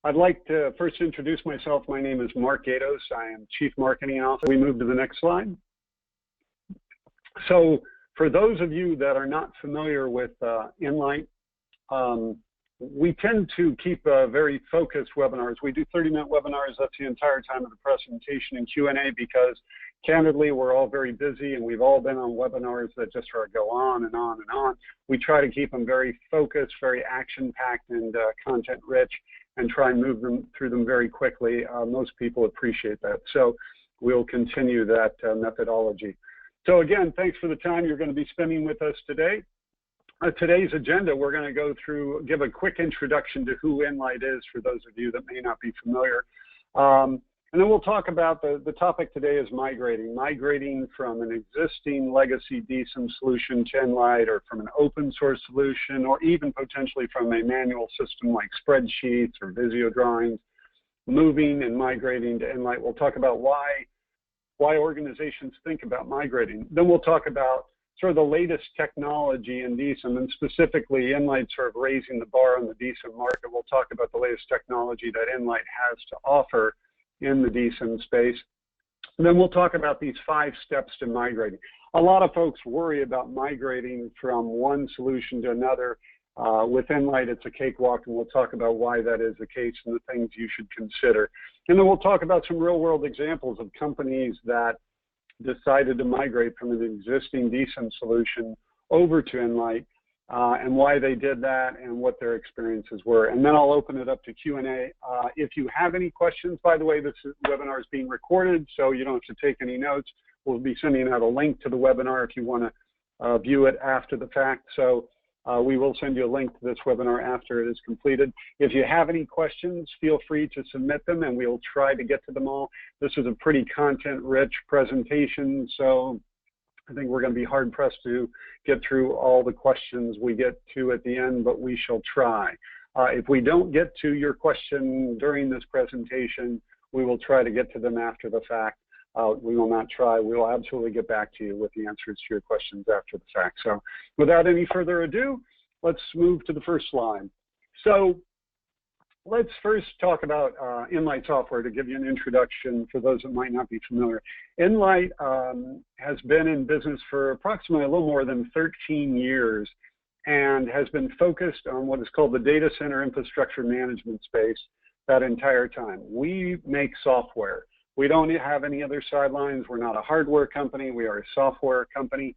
I'd like to first introduce myself. My name is Mark Gatos. I am Chief Marketing Officer. We move to the next slide. So for those of you that are not familiar with Enlight, we tend to keep very focused webinars. We do 30-minute webinars. That's the entire time of the presentation and Q&A because, candidly, we're all very busy and we've all been on webinars that just sort of go on and on and on. We try to keep them very focused, very action-packed and content-rich, and try and move them through them very quickly. Most people appreciate that. So we'll continue that methodology. So again, thanks for the time you're going to be spending with us today. Today's agenda, we're going to go through, give a quick introduction to who Enlight is for those of you that may not be familiar. And then we'll talk about the topic today is migrating from an existing legacy DCIM solution to Enlight, or from an open source solution, or even potentially from a manual system like spreadsheets or Visio drawings, moving and migrating to Enlight. We'll talk about why organizations think about migrating. Then we'll talk about sort of the latest technology in DCIM, and specifically Enlight sort of raising the bar on the DCIM market. We'll talk about the latest technology that Enlight has to offer in the DCIM space. And then we'll talk about these 5 steps to migrating. A lot of folks worry about migrating from one solution to another. With Enlight, it's a cakewalk, and we'll talk about why that is the case and the things you should consider. And then we'll talk about some real-world examples of companies that decided to migrate from an existing DCIM solution over to Enlight, and why they did that and what their experiences were. And then I'll open it up to Q&A. If you have any questions, by the way, this webinar is being recorded, so you don't have to take any notes. We'll be sending out a link to the webinar if you want to view it after the fact. So we will send you a link to this webinar after it is completed. If you have any questions, feel free to submit them, and we'll try to get to them all. This is a pretty content-rich presentation, so I think we're going to be hard-pressed to get through all the questions we get to at the end, but we shall try. If we don't get to your question during this presentation, we will try to get to them after the fact. We will not try. We will absolutely get back to you with the answers to your questions after the fact. So without any further ado, let's move to the first slide. So let's first talk about Enlight software to give you an introduction for those that might not be familiar. Enlight has been in business for approximately a little more than 13 years and has been focused on what is called the data center infrastructure management space that entire time. We make software. We don't have any other sidelines. We're not a hardware company. We are a software company,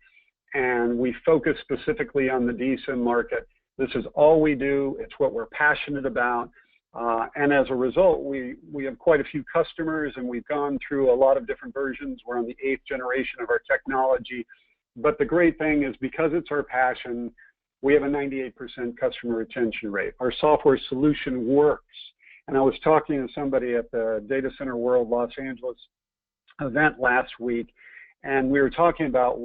and we focus specifically on the DCIM market. This is all we do. It's what we're passionate about. And as a result, we have quite a few customers, and we've gone through a lot of different versions. We're on the 8th generation of our technology. But the great thing is, because it's our passion, we have a 98% customer retention rate. Our software solution works. And I was talking to somebody at the Data Center World Los Angeles event last week, and we were talking about,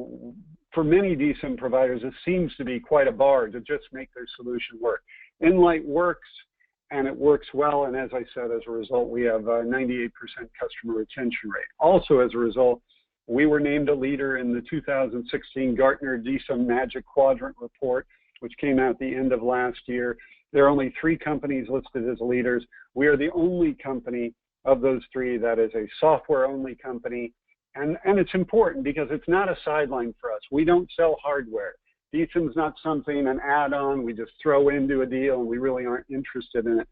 for many DCIM providers, it seems to be quite a bar to just make their solution work. Enlight works, and it works well, and as I said, as a result, we have a 98% customer retention rate. Also, as a result, we were named a leader in the 2016 Gartner DCIM Magic Quadrant report, which came out at the end of last year. There are only 3 companies listed as leaders. We are the only company of those 3 that is a software-only company. And it's important because it's not a sideline for us. We don't sell hardware. DCIM is not something, an add-on, we just throw into a deal and we really aren't interested in it.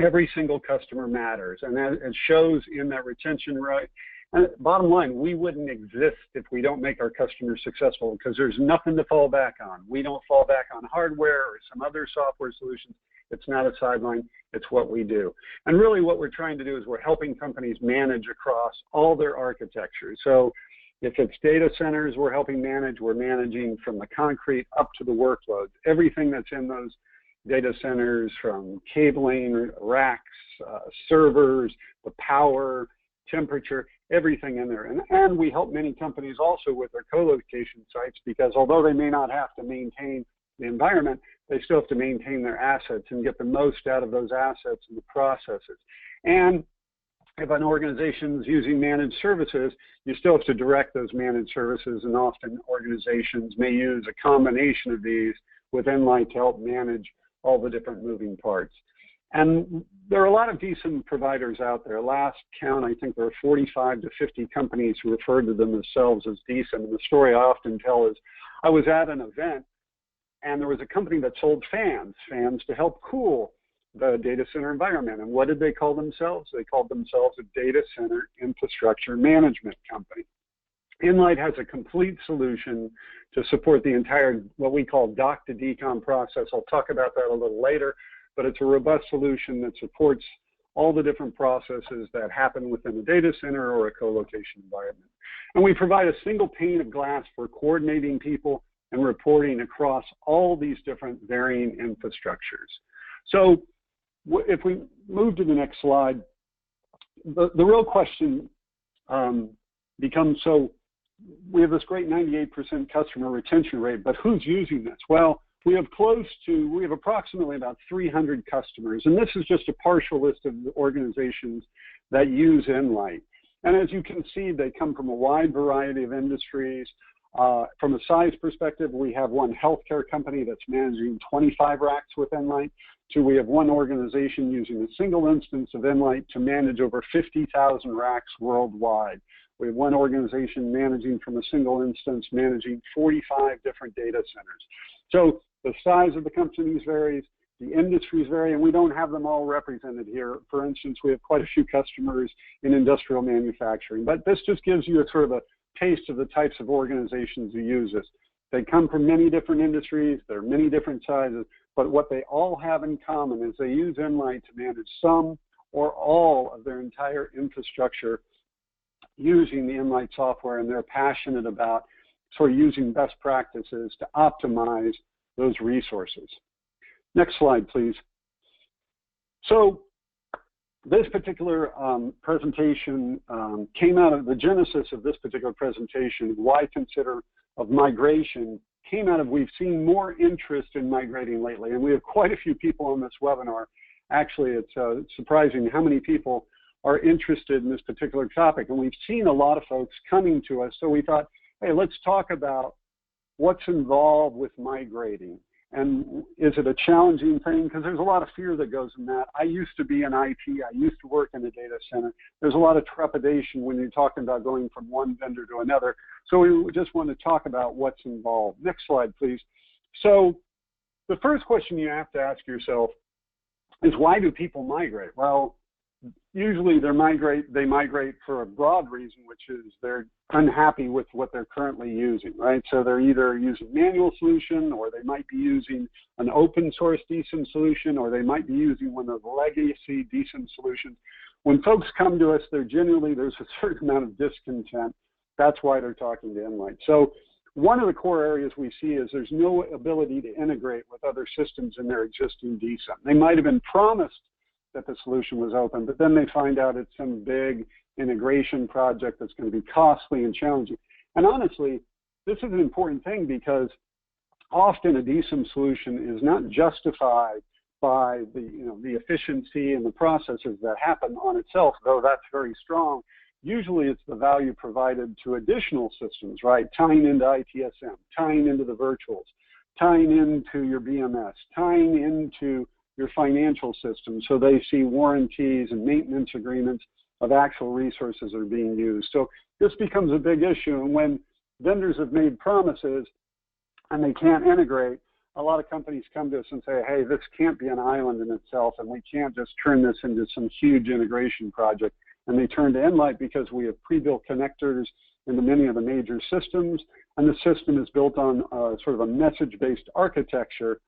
Every single customer matters, and it shows in that retention rate. And bottom line, we wouldn't exist if we don't make our customers successful, because there's nothing to fall back on. We don't fall back on hardware or some other software solutions. It's not a sideline. It's what we do. And really what we're trying to do is we're helping companies manage across all their architectures. So if it's data centers we're helping manage, we're managing from the concrete up to the workloads. Everything that's in those data centers, from cabling, racks, servers, the power, temperature, everything in there. And we help many companies also with their co-location sites, because although they may not have to maintain the environment, they still have to maintain their assets and get the most out of those assets and the processes. And if an organization is using managed services, you still have to direct those managed services, and often organizations may use a combination of these with Enlight to help manage all the different moving parts. And there are a lot of DCIM providers out there. Last count, I think there are 45 to 50 companies who refer to themselves as DCIM. And the story I often tell is I was at an event and there was a company that sold fans to help cool the data center environment. And what did they call themselves? They called themselves a data center infrastructure management company. Nlight has a complete solution to support the entire, what we call dock to decom process. I'll talk about that a little later, but it's a robust solution that supports all the different processes that happen within a data center or a co-location environment. And we provide a single pane of glass for coordinating people and reporting across all these different varying infrastructures. So if we move to the next slide, the real question becomes, so we have this great 98% customer retention rate, but who's using this? Well, we have approximately about 300 customers, and this is just a partial list of the organizations that use Nlight. And as you can see, they come from a wide variety of industries. From a size perspective, we have one healthcare company that's managing 25 racks with Nlight. We have one organization using a single instance of Nlight to manage over 50,000 racks worldwide. We have one organization managing from a single instance, managing 45 different data centers. So the size of the companies varies, the industries vary, and we don't have them all represented here. For instance, we have quite a few customers in industrial manufacturing, but this just gives you a sort of a taste of the types of organizations who use this. They come from many different industries, there are many different sizes, but what they all have in common is they use Nlight to manage some or all of their entire infrastructure using the Nlight software, and they're passionate about sort of using best practices to optimize those resources. Next slide, please. So this particular presentation came out of the genesis of this particular presentation, why consider of migration, came out of we've seen more interest in migrating lately, and we have quite a few people on this webinar. Actually, it's surprising how many people are interested in this particular topic, and we've seen a lot of folks coming to us, so we thought, hey, let's talk about what's involved with migrating. And is it a challenging thing? Because there's a lot of fear that goes in that. I used to be in IT. I used to work in a data center. There's a lot of trepidation when you're talking about going from one vendor to another. So we just want to talk about what's involved. Next slide, please. So the first question you have to ask yourself is, why do people migrate? Well, usually they migrate for a broad reason, which is they're unhappy with what they're currently using, right? So they're either using manual solution, or they might be using an open source DCIM solution, or they might be using one of the legacy DCIM solutions. When folks come to us, there's a certain amount of discontent. That's why they're talking to Nlight. So one of the core areas we see is there's no ability to integrate with other systems in their existing DCIM. They might have been promised that the solution was open, but then they find out it's some big integration project that's going to be costly and challenging. And honestly, this is an important thing, because often a DCIM solution is not justified by the efficiency and the processes that happen on itself, though that's very strong. Usually it's the value provided to additional systems, right? Tying into ITSM, tying into the virtuals, tying into your BMS, tying into your financial system, so they see warranties and maintenance agreements of actual resources that are being used. So this becomes a big issue, and when vendors have made promises and they can't integrate, a lot of companies come to us and say, hey, this can't be an island in itself, and we can't just turn this into some huge integration project. And they turn to Nlight because we have pre-built connectors into many of the major systems, and the system is built on sort of a message-based architecture,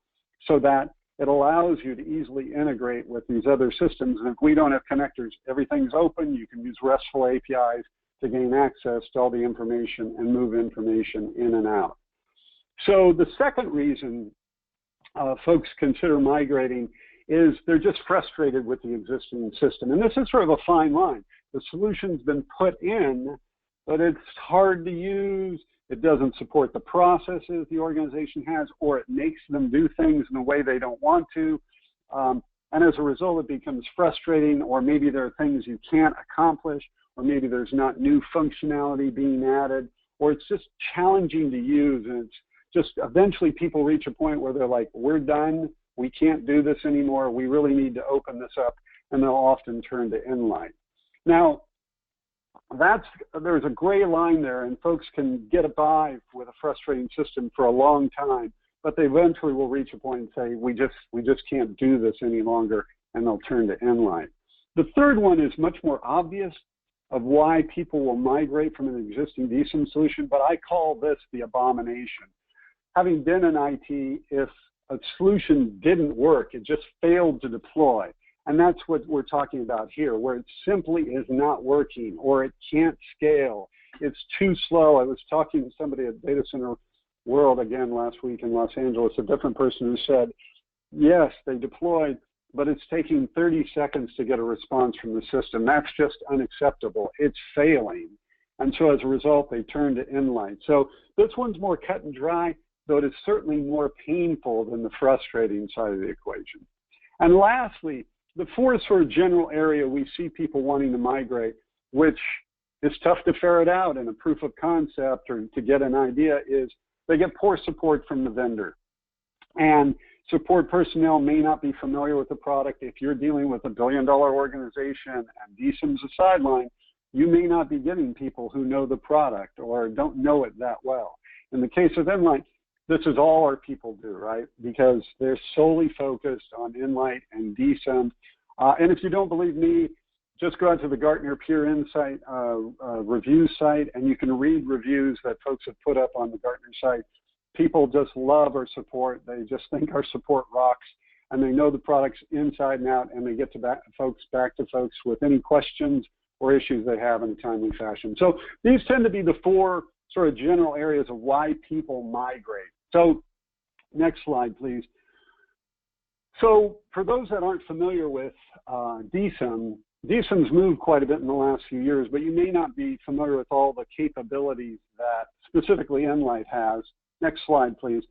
so that it allows you to easily integrate with these other systems. And if we don't have connectors, everything's open. You can use RESTful APIs to gain access to all the information and move information in and out. So the second reason folks consider migrating is they're just frustrated with the existing system. And this is sort of a fine line. The solution's been put in, but it's hard to use. It doesn't support the processes the organization has, or it makes them do things in a way they don't want to. And as a result, it becomes frustrating, or maybe there are things you can't accomplish, or maybe there's not new functionality being added, or it's just challenging to use. And it's just eventually people reach a point where they're like, we're done. We can't do this anymore. We really need to open this up. and they'll often turn to Nlight. Now, there's a gray line there, and folks can get by with a frustrating system for a long time, but they eventually will reach a point and say, we just can't do this any longer, and they'll turn to Nlight. The third one is much more obvious of why people will migrate from an existing DCIM solution, but I call this the abomination. Having been in IT, if a solution didn't work, it just failed to deploy. And that's what we're talking about here, where it simply is not working or it can't scale. It's too slow. I was talking to somebody at Data Center World again last week in Los Angeles, a different person who said, yes, they deployed, but it's taking 30 seconds to get a response from the system. That's just unacceptable. It's failing. And so as a result, they turn to Nlight. So this one's more cut and dry, though it is certainly more painful than the frustrating side of the equation. And lastly, the fourth sort of general area we see people wanting to migrate, which is tough to ferret out in a proof of concept or to get an idea, is they get poor support from the vendor. And support personnel may not be familiar with the product. If you're dealing with a billion-dollar organization and DCIM's a sideline, you may not be getting people who know the product or don't know it that well. In the case of Nlight, this is all our people do, right? Because they're solely focused on Nlight and DCIM. And if you don't believe me, just go out to the Gartner Peer Insight review site, and you can read reviews that folks have put up on the Gartner site. People just love our support. They just think our support rocks, and they know the products inside and out, and they get to back to folks with any questions or issues they have in a timely fashion. So these tend to be the four sort of general areas of why people migrate. So next slide, please. So for those that aren't familiar with DCIM's moved quite a bit in the last few years, but you may not be familiar with all the capabilities that specifically Nlight has. Next slide, please.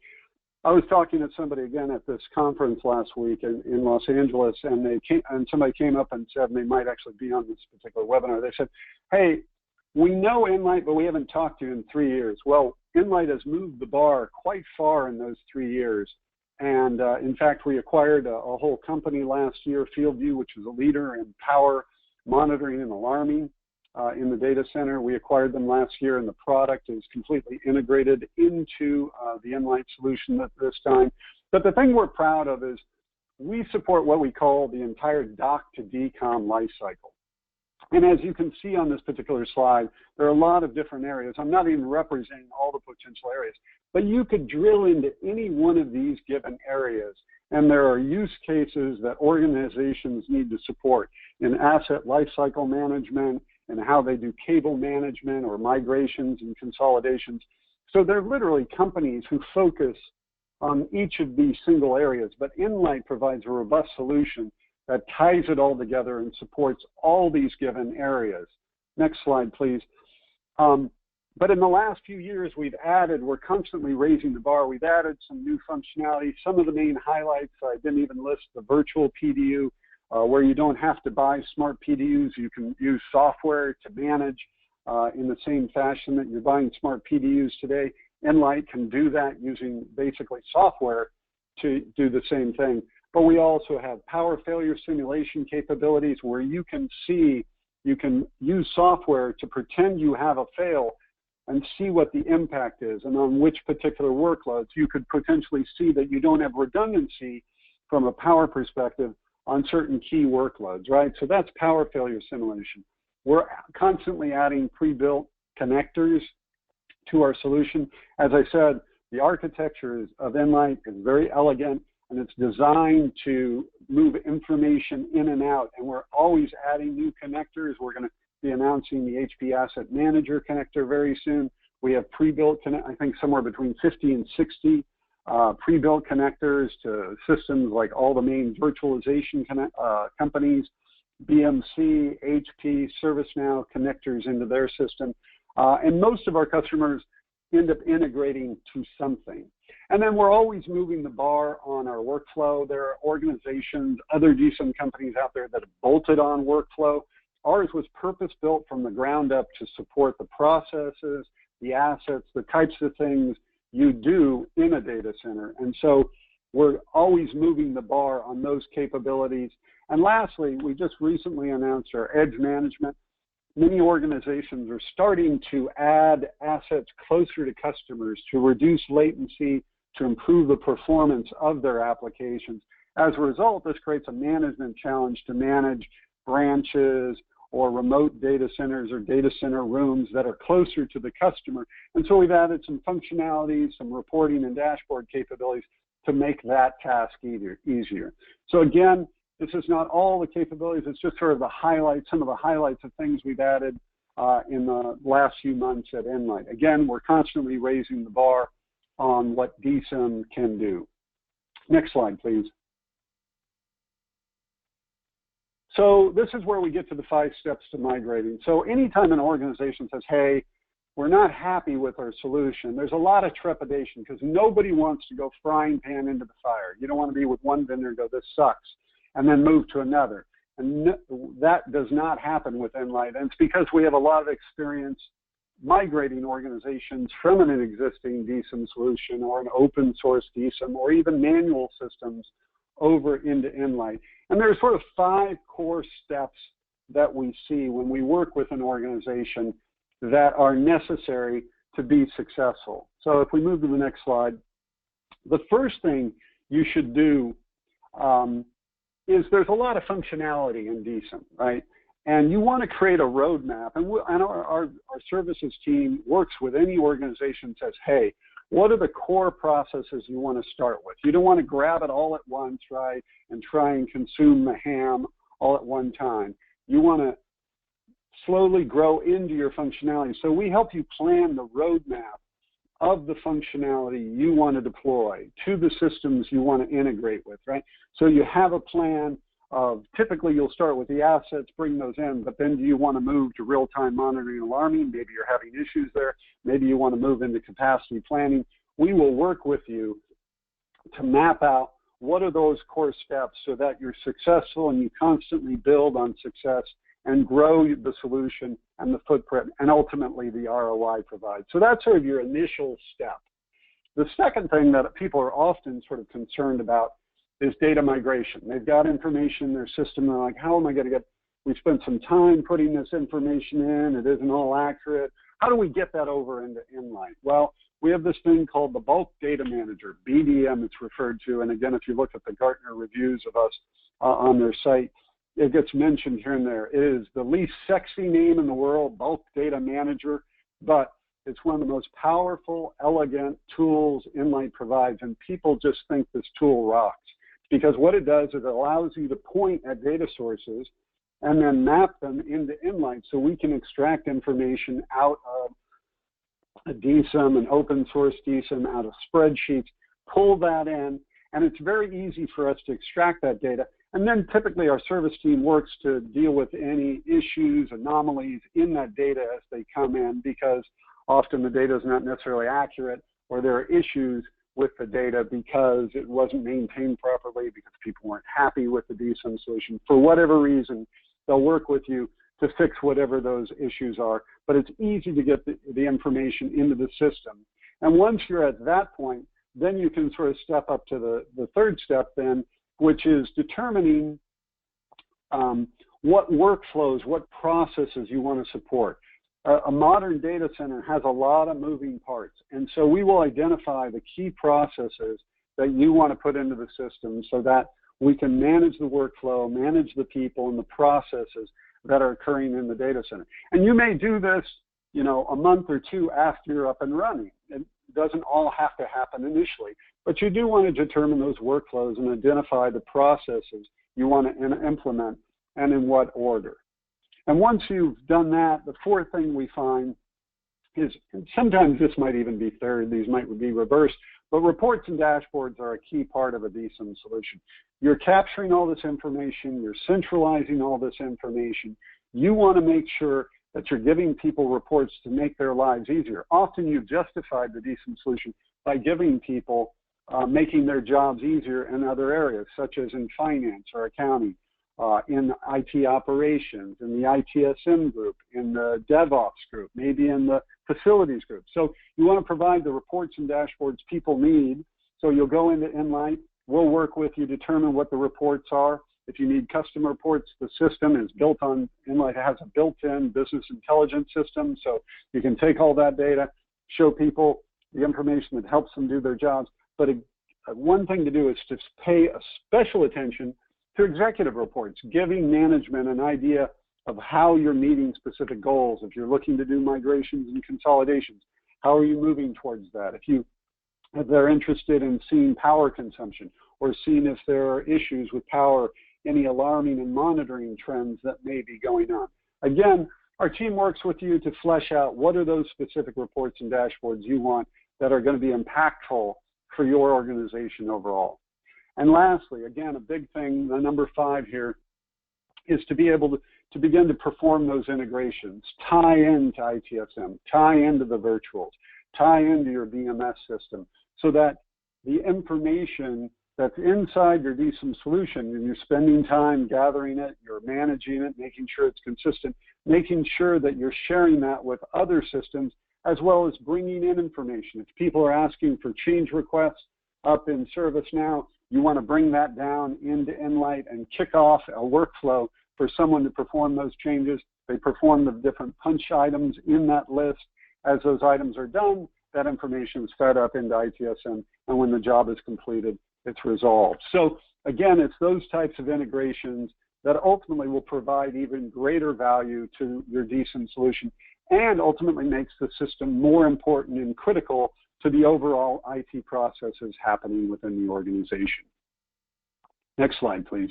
I was talking to somebody again at this conference last week in Los Angeles, and somebody came up and said, and they might actually be on this particular webinar, they said, hey, we know Nlight, but we haven't talked to you in 3 years. Well, Nlight has moved the bar quite far in those 3 years. And in fact, we acquired a whole company last year, FieldView, which is a leader in power monitoring and alarming in the data center. We acquired them last year, and the product is completely integrated into the Nlight solution at this time. But the thing we're proud of is we support what we call the entire dock to decom lifecycle. And as you can see on this particular slide, there are a lot of different areas. I'm not even representing all the potential areas, but you could drill into any one of these given areas. And there are use cases that organizations need to support in asset lifecycle management and how they do cable management or migrations and consolidations. So they're literally companies who focus on each of these single areas, but Nlight provides a robust solution that ties it all together and supports all these given areas. Next slide, please. But in the last few years, we're constantly raising the bar. We've added some new functionality. Some of the main highlights, I didn't even list the virtual PDU, where you don't have to buy smart PDUs. You can use software to manage in the same fashion that you're buying smart PDUs today. Nlight can do that using basically software to do the same thing. But we also have power failure simulation capabilities where you can use software to pretend you have a fail and see what the impact is and on which particular workloads. You could potentially see that you don't have redundancy from a power perspective on certain key workloads, right? So that's power failure simulation. We're constantly adding pre-built connectors to our solution. As I said, the architecture of Nlight is very elegant, and it's designed to move information in and out. And we're always adding new connectors. We're going to be announcing the HP Asset Manager connector very soon. We have pre-built, I think somewhere between 50 and 60 pre-built connectors to systems like all the main virtualization companies, BMC, HP, ServiceNow connectors into their system. And most of our customers end up integrating to something. And then we're always moving the bar on our workflow. There are organizations, other DCIM companies out there that have bolted on workflow. Ours was purpose-built from the ground up to support the processes, the assets, the types of things you do in a data center. And so we're always moving the bar on those capabilities. And lastly, we just recently announced our edge management. Many organizations are starting to add assets closer to customers to reduce latency, to improve the performance of their applications. As a result, this creates a management challenge to manage branches or remote data centers or data center rooms that are closer to the customer. And so we've added some functionality, some reporting and dashboard capabilities to make that task easier. So again, this is not all the capabilities, it's just sort of the highlights, some of the highlights of things we've added in the last few months at Nlight. Again, we're constantly raising the bar on what DCIM can do. Next slide, please. So this is where we get to the 5 steps to migrating. So anytime an organization says, hey, we're not happy with our solution, there's a lot of trepidation because nobody wants to go frying pan into the fire. You don't want to be with one vendor and go, this sucks, and then move to another. And that does not happen with Nlight. And it's because we have a lot of experience migrating organizations from an existing DCIM solution or an open source DCIM or even manual systems over into Nlight. And there are sort of 5 core steps that we see when we work with an organization that are necessary to be successful. So if we move to the next slide, the first thing you should do is there's a lot of functionality in DCIM, right? And you want to create a roadmap. And our services team works with any organization that says, hey, what are the core processes you want to start with? You don't want to grab it all at once, right, and try and consume the ham all at one time. You want to slowly grow into your functionality. So we help you plan the roadmap of the functionality you want to deploy to the systems you want to integrate with, right? So you have a plan of, typically you'll start with the assets, bring those in, but then do you want to move to real-time monitoring and alarming? Maybe you're having issues there. Maybe you want to move into capacity planning. We will work with you to map out what are those core steps so that you're successful and you constantly build on success and grow the solution and the footprint and ultimately the ROI provides. So that's sort of your initial step. The second thing that people are often sort of concerned about is data migration. They've got information in their system. They're like, how am I going to get, we spent some time putting this information in. It isn't all accurate. How do we get that over into Nlight? Well, we have this thing called the Bulk Data Manager, BDM it's referred to. And again, if you look at the Gartner reviews of us on their site, it gets mentioned here and there. It is the least sexy name in the world, Bulk Data Manager, but it's one of the most powerful, elegant tools Nlight provides. And people just think this tool rocks. Because what it does is it allows you to point at data sources and then map them into Nlight so we can extract information out of a DCIM, an open source DCIM, out of spreadsheets, pull that in, and it's very easy for us to extract that data. And then typically our service team works to deal with any issues, anomalies in that data as they come in, because often the data is not necessarily accurate or there are issues with the data because it wasn't maintained properly, because people weren't happy with the DCIM solution. For whatever reason, they'll work with you to fix whatever those issues are. But it's easy to get the information into the system. And once you're at that point, then you can sort of step up to the third step then, which is determining what workflows, what processes you want to support. A modern data center has a lot of moving parts. And so we will identify the key processes that you want to put into the system so that we can manage the workflow, manage the people and the processes that are occurring in the data center. And you may do this, you know, a month or two after you're up and running. It doesn't all have to happen initially, but you do want to determine those workflows and identify the processes you want to implement and in what order. And once you've done that, the fourth thing we find is, and sometimes this might even be third, these might be reversed, but reports and dashboards are a key part of a DCIM solution. You're capturing all this information, you're centralizing all this information. You want to make sure that you're giving people reports to make their lives easier. Often you've justified the DCIM solution by giving people, making their jobs easier in other areas, such as in finance or accounting. In IT operations, in the ITSM group, in the DevOps group, maybe in the facilities group. So you want to provide the reports and dashboards people need. So you'll go into Nlight, we'll work with you, determine what the reports are, If you need custom reports, the system is built on, Inlight has a built-in business intelligence system, so you can take all that data, show people the information that helps them do their jobs. But one thing to do is to pay a special attention to executive reports, giving management an idea of how you're meeting specific goals. If you're looking to do migrations and consolidations, how are you moving towards that? If they're interested in seeing power consumption or seeing if there are issues with power, any alarming and monitoring trends that may be going on. Again, our team works with you to flesh out what are those specific reports and dashboards you want that are going to be impactful for your organization overall. And lastly, again, a big thing, the number 5 here, is to be able to begin to perform those integrations, tie into ITSM, tie into the virtuals, tie into your BMS system, so that the information that's inside your DCIM solution, and you're spending time gathering it, you're managing it, making sure it's consistent, making sure that you're sharing that with other systems, as well as bringing in information. If people are asking for change requests up in ServiceNow, you want to bring that down into Inlight and kick off a workflow for someone to perform those changes. They perform the different punch items in that list. As those items are done, that information is fed up into ITSM, and when the job is completed, it's resolved. So again, it's those types of integrations that ultimately will provide even greater value to your DCIM solution and ultimately makes the system more important and critical to the overall IT processes happening within the organization. Next slide, please.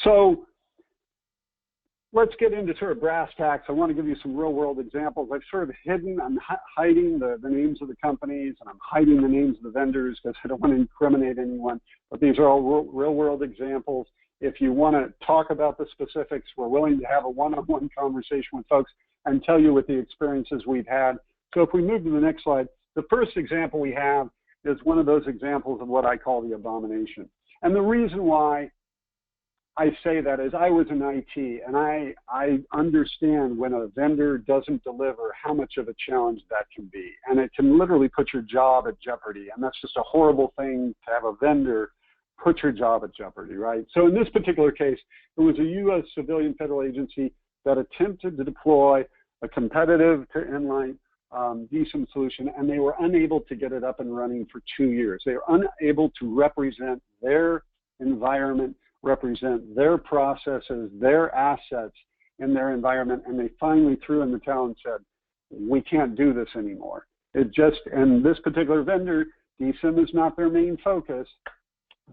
So let's get into sort of brass tacks. I want to give you some real world examples. I've sort of I'm hiding the names of the companies, and I'm hiding the names of the vendors because I don't want to incriminate anyone, but these are all real world examples. If you want to talk about the specifics, we're willing to have a one-on-one conversation with folks and tell you what the experiences we've had. So if we move to the next slide, the first example we have is one of those examples of what I call the abomination. And the reason why I say that is I was in IT, and I understand when a vendor doesn't deliver how much of a challenge that can be. And it can literally put your job at jeopardy. And that's just a horrible thing to have a vendor put your job at jeopardy, right? So in this particular case, it was a U.S. civilian federal agency that attempted to deploy a competitive to Inlight DCIM solution, and they were unable to get it up and running for 2 years. They were unable to represent their environment, represent their processes, their assets in their environment, and they finally threw in the towel and said, we can't do this anymore. And this particular vendor, DCIM is not their main focus.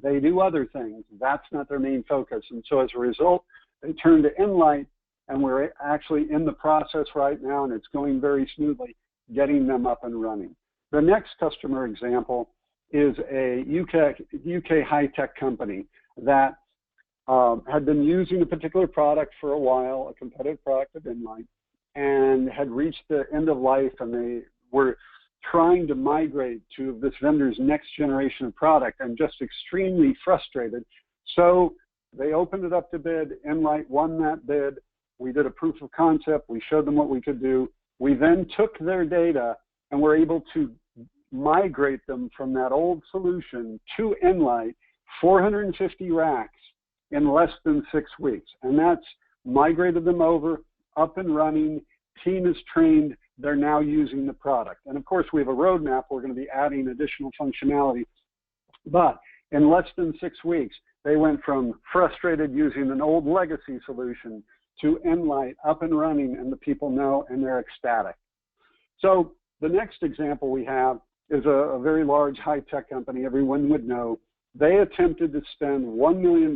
They do other things. That's not their main focus. And so as a result, they turned to Inlight, and we're actually in the process right now, and it's going very smoothly, getting them up and running. The next customer example is a UK high-tech company that had been using a particular product for a while, a competitive product of Inlight, and had reached the end of life, and they were trying to migrate to this vendor's next generation of product and just extremely frustrated. So they opened it up to bid. Inlight won that bid. We did a proof of concept. We showed them what we could do. We then took their data and were able to migrate them from that old solution to Inlight, 450 racks in less than 6 weeks. And that's migrated them over, up and running, team is trained, they're now using the product. And of course, we have a roadmap. We're going to be adding additional functionality. But in less than 6 weeks, they went from frustrated using an old legacy solution to Inlight up and running, and the people know, and they're ecstatic. So the next example we have is a very large high-tech company everyone would know. They attempted to spend $1 million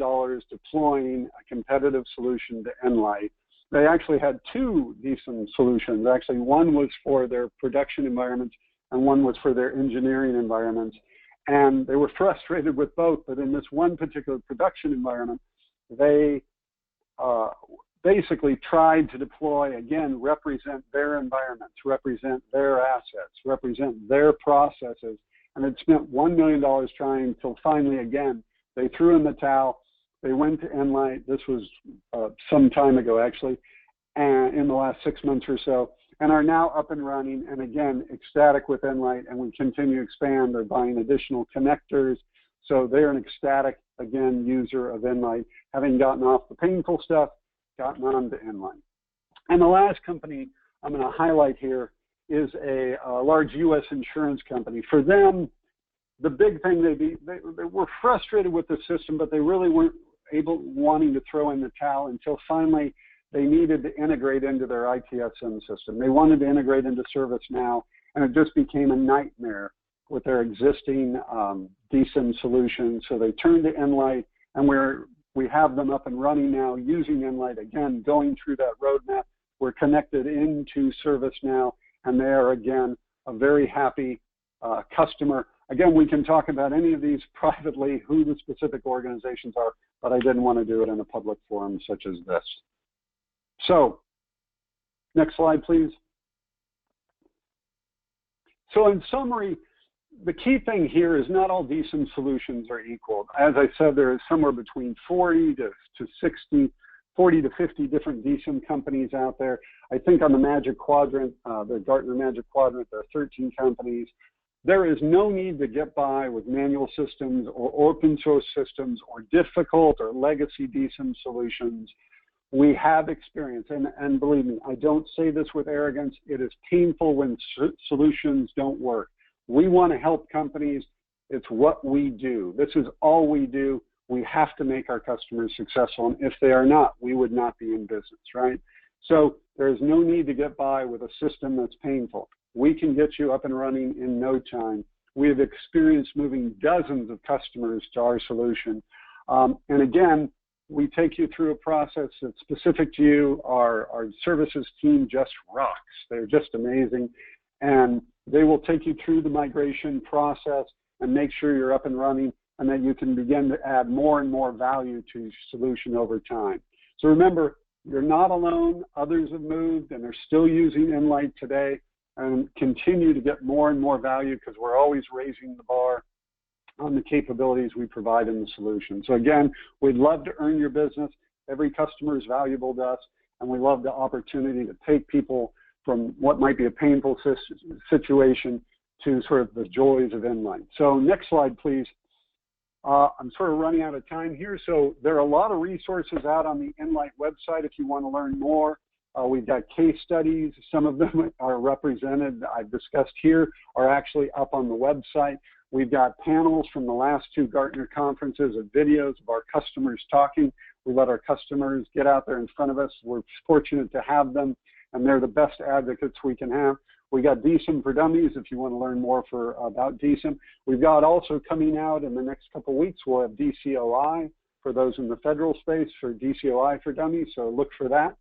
deploying a competitive solution to Inlight. They actually had 2 DCIM solutions. Actually, one was for their production environments, and one was for their engineering environments. And they were frustrated with both, but in this one particular production environment, they basically tried to deploy, again, represent their environments, represent their assets, represent their processes, and had spent $1 million trying until finally, again, they threw in the towel. They went to Inlight. This was some time ago, actually, and in the last 6 months or so, and are now up and running, and again, ecstatic with Inlight, and we continue to expand. They're buying additional connectors. So they're an ecstatic, again, user of Enlight, having gotten off the painful stuff, gotten on to Enlight. And the last company I'm going to highlight here is a large U.S. insurance company. For them, the big thing, they were frustrated with the system, but they really weren't wanting to throw in the towel until finally they needed to integrate into their ITSM system. They wanted to integrate into ServiceNow, and it just became a nightmare with their existing DCIM solution. So they turned to Enlight, and we have them up and running now using Enlight, again, going through that roadmap. We're connected into ServiceNow, and they are, again, a very happy customer. Again, we can talk about any of these privately, who the specific organizations are, but I didn't want to do it in a public forum such as this. So, next slide, please. So in summary, the key thing here is not all DCIM solutions are equal. As I said, there is somewhere between 40 to 60, 40 to 50 different DCIM companies out there. I think on the Magic Quadrant, the Gartner Magic Quadrant, there are 13 companies. There is no need to get by with manual systems or open source systems or difficult or legacy DCIM solutions. We have experience, and believe me, I don't say this with arrogance. It is painful when solutions don't work. We want to help companies. It's what we do. This is all we do. We have to make our customers successful, and if they are not, we would not be in business, right? So there is no need to get by with a system that's painful. We can get you up and running in no time. We have experienced moving dozens of customers to our solution. And again, we take you through a process that's specific to you. Our services team just rocks. They're just amazing. And they will take you through the migration process and make sure you're up and running, and that you can begin to add more and more value to your solution over time. So remember, you're not alone. Others have moved, and they're still using Enlight today, and continue to get more and more value because we're always raising the bar on the capabilities we provide in the solution. So again, we'd love to earn your business. Every customer is valuable to us, and we love the opportunity to take people from what might be a painful situation to sort of the joys of Enlight. So next slide, please. I'm sort of running out of time here. So there are a lot of resources out on the Enlight website if you want to learn more. We've got case studies. Some of them are represented, I've discussed here, are actually up on the website. We've got panels from the last 2 Gartner conferences of videos of our customers talking. We let our customers get out there in front of us. We're fortunate to have them, and they're the best advocates we can have. We got DCIM for Dummies if you want to learn more about DCIM. We've got also coming out in the next couple of weeks, we'll have DCOI for those in the federal space for DCOI for Dummies, so look for that.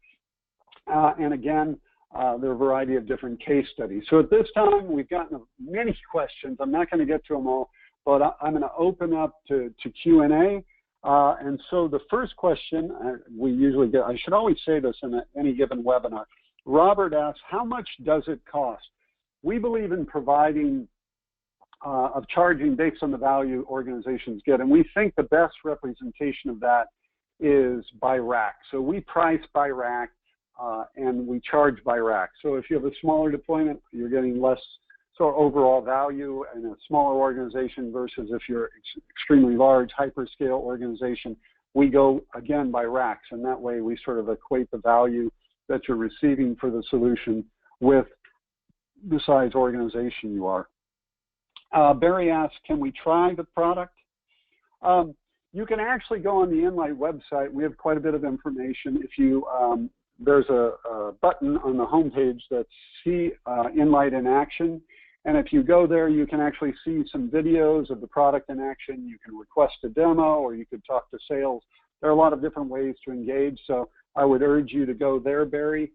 And again, there are a variety of different case studies. So at this time, we've gotten many questions. I'm not going to get to them all, but I'm going to open up to Q&A. And so the first question we usually get, I should always say this in any given webinar. Robert asks, how much does it cost? We believe in providing, of charging based on the value organizations get. And we think the best representation of that is by rack. So we price by rack. And we charge by rack. So if you have a smaller deployment, you're getting less sort of overall value in a smaller organization versus if you're extremely large, hyperscale organization. We go, again, by racks, and that way we sort of equate the value that you're receiving for the solution with the size organization you are. Barry asks, can we try the product? You can actually go on the Enlight website. We have quite a bit of information. If you there's a button on the homepage that's See Enlight in Action. And if you go there, you can actually see some videos of the product in action. You can request a demo, or you could talk to sales. There are a lot of different ways to engage. So I would urge you to go there, Barry.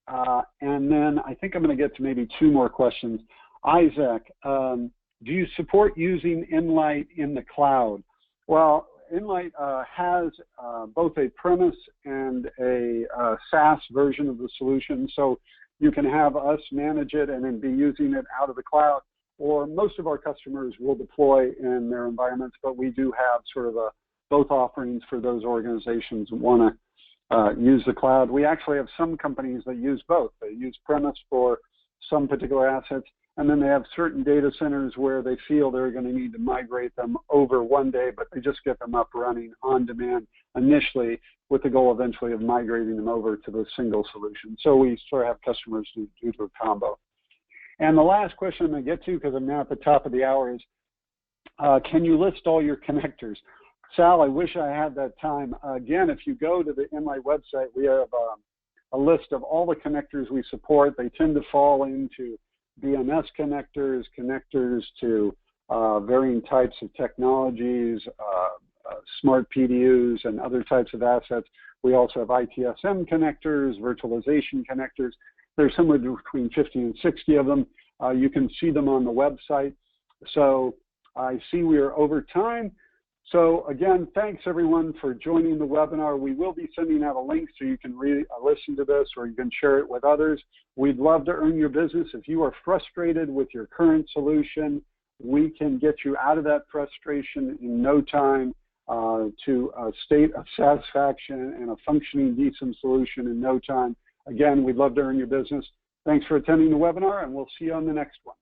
And then I think I'm going to get to maybe 2 more questions. Isaac, do you support using Enlight in the cloud? Well, Enlight has both a premise and a SaaS version of the solution, so you can have us manage it and then be using it out of the cloud, or most of our customers will deploy in their environments, but we do have sort of both offerings for those organizations who want to use the cloud. We actually have some companies that use both. They use premise for some particular assets, and then they have certain data centers where they feel they're going to need to migrate them over one day, but they just get them up running on demand initially with the goal eventually of migrating them over to the single solution. So we sort of have customers who do a combo. And the last question I'm going to get to, because I'm now at the top of the hour, is can you list all your connectors? Sal, I wish I had that time. Again, if you go to the Enlight website, we have a list of all the connectors we support. They tend to fall into BMS connectors, connectors to varying types of technologies, smart PDUs, and other types of assets. We also have ITSM connectors, virtualization connectors. There's somewhere between 50 and 60 of them. You can see them on the website. So I see we are over time. So again, thanks everyone for joining the webinar. We will be sending out a link so you can listen to this or you can share it with others. We'd love to earn your business. If you are frustrated with your current solution, we can get you out of that frustration in no time to a state of satisfaction and a functioning DCIM solution in no time. Again, we'd love to earn your business. Thanks for attending the webinar, and we'll see you on the next one.